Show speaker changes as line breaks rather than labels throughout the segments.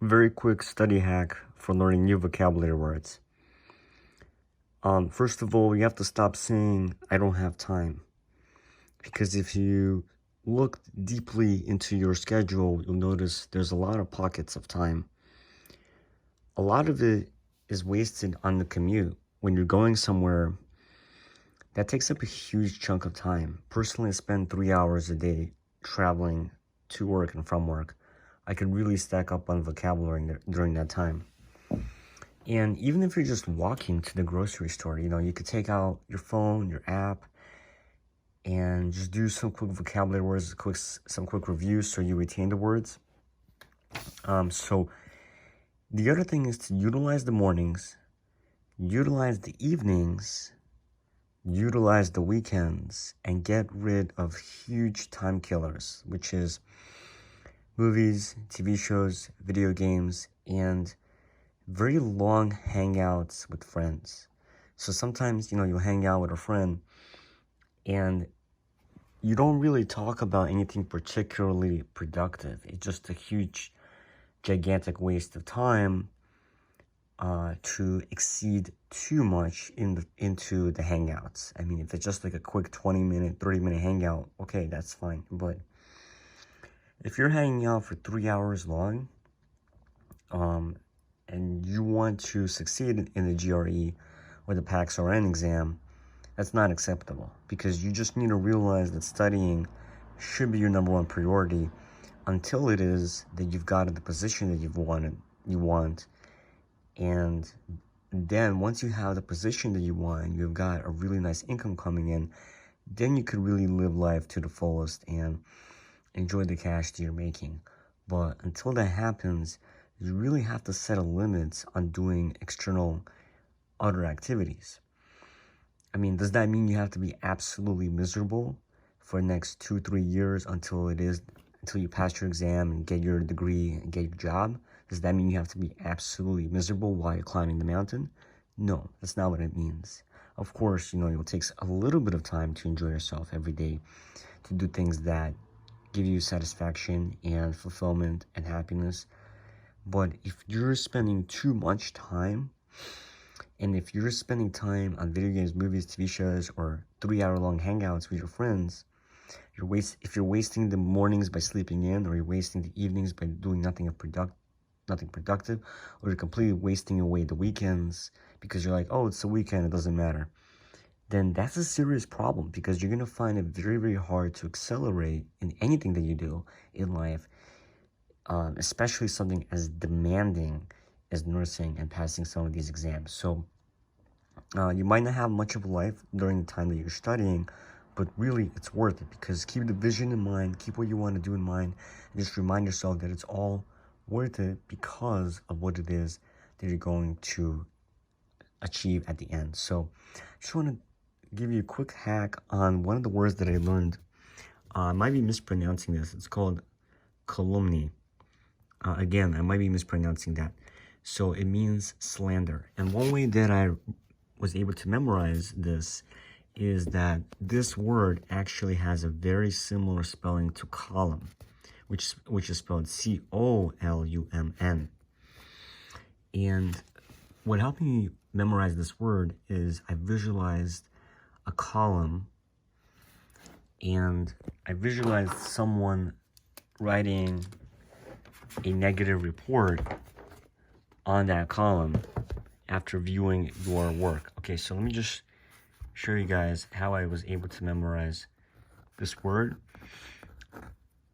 Very quick study hack for learning new vocabulary words. First of all, you have to stop saying, I don't have time. Because if you look deeply into your schedule, you'll notice there's a lot of pockets of time. A lot of it is wasted on the commute. When you're going somewhere, that takes up a huge chunk of time. Personally, I spend 3 hours a day traveling to work and from work. I could really stack up on vocabulary during that time. And even if you're just walking to the grocery store, you could take out your phone, your app, and just do some quick vocabulary words, some quick reviews so you retain the words. So the other thing is to utilize the mornings, utilize the evenings, utilize the weekends, and get rid of huge time killers, which is movies, TV shows, video games, and very long hangouts with friends. So sometimes, you'll hang out with a friend and you don't really talk about anything particularly productive. It's just a huge, gigantic waste of time to exceed too much into the hangouts. I mean, if it's just like a quick 20-minute, 30-minute hangout, okay, that's fine. But if you're hanging out for 3 hours long, and you want to succeed in the GRE or the PAX RN exam, that's not acceptable, because you just need to realize that studying should be your number one priority until it is that you've gotten the position that you want. And then once you have the position that you want, you've got a really nice income coming in, then you could really live life to the fullest and enjoy the cash that you're making. But until that happens, you really have to set a limit on doing external other activities. I mean, does that mean you have to be absolutely miserable for the next 2-3 years until you pass your exam and get your degree and get your job? Does that mean you have to be absolutely miserable while you're climbing the mountain? No, that's not what it means. Of course, it will take a little bit of time to enjoy yourself every day, to do things that give you satisfaction and fulfillment and happiness. But if you're spending too much time, and if you're spending time on video games, movies, TV shows, or 3-hour-long hangouts with your friends, if you're wasting the mornings by sleeping in, or you're wasting the evenings by doing nothing productive, or you're completely wasting away the weekends because you're like, oh, it's the weekend, it doesn't matter, then that's a serious problem, because you're going to find it very, very hard to accelerate in anything that you do in life, especially something as demanding as nursing and passing some of these exams. So you might not have much of a life during the time that you're studying, but really it's worth it, because keep the vision in mind, keep what you want to do in mind, and just remind yourself that it's all worth it because of what it is that you're going to achieve at the end. So I just want to give you a quick hack on one of the words that I learned. I might be mispronouncing this. It's called calumny. Again, I might be mispronouncing that. So it means slander. And one way that I was able to memorize this is that this word actually has a very similar spelling to column, which is spelled C-O-L-U-M-N. And what helped me memorize this word is I visualized a column, and I visualized someone writing a negative report on that column after viewing your work. Okay, so let me just show you guys how I was able to memorize this word.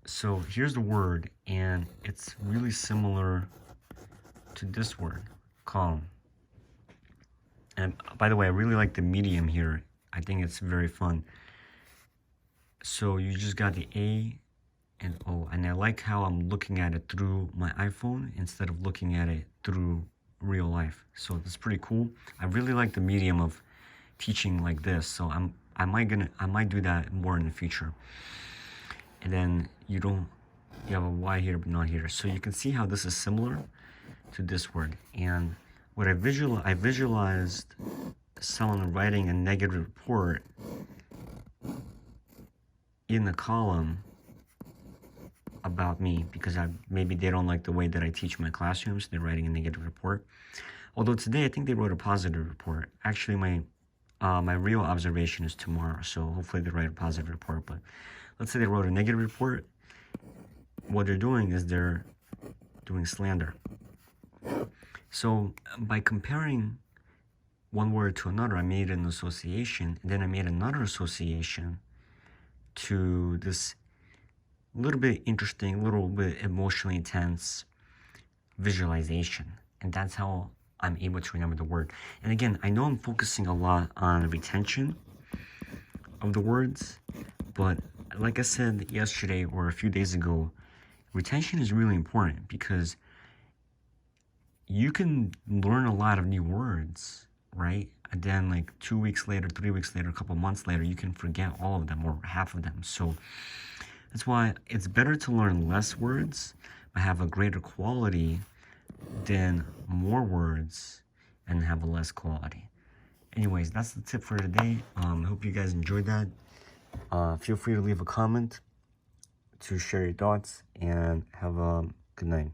So here's the word, and it's really similar to this word, column. And by the way, I really like the medium here. I think it's very fun. So you just got the A and O, and I like how I'm looking at it through my iPhone instead of looking at it through real life. So that's pretty cool. I really like the medium of teaching like this, so I might do that more in the future. And then you have a Y here but not here, so you can see how this is similar to this word. And what I visualized someone writing a negative report in the column about me because maybe they don't like the way that I teach my classrooms. They're writing a negative report. Although today I think they wrote a positive report. Actually, my real observation is tomorrow, so hopefully they write a positive report. But let's say they wrote a negative report. What they're doing is they're doing slander. So by comparing one word to another, I made an association, and then I made another association to this little bit interesting, little bit emotionally intense visualization. And that's how I'm able to remember the word. And again, I know I'm focusing a lot on retention of the words, but like I said yesterday or a few days ago, retention is really important because you can learn a lot of new words, right? And then like 2 weeks later, 3 weeks later, a couple months later, you can forget all of them or half of them. So that's why it's better to learn less words but have a greater quality than more words and have a less quality. Anyways, that's the tip for today. I hope you guys enjoyed that. Feel free to leave a comment to share your thoughts, and have a good night.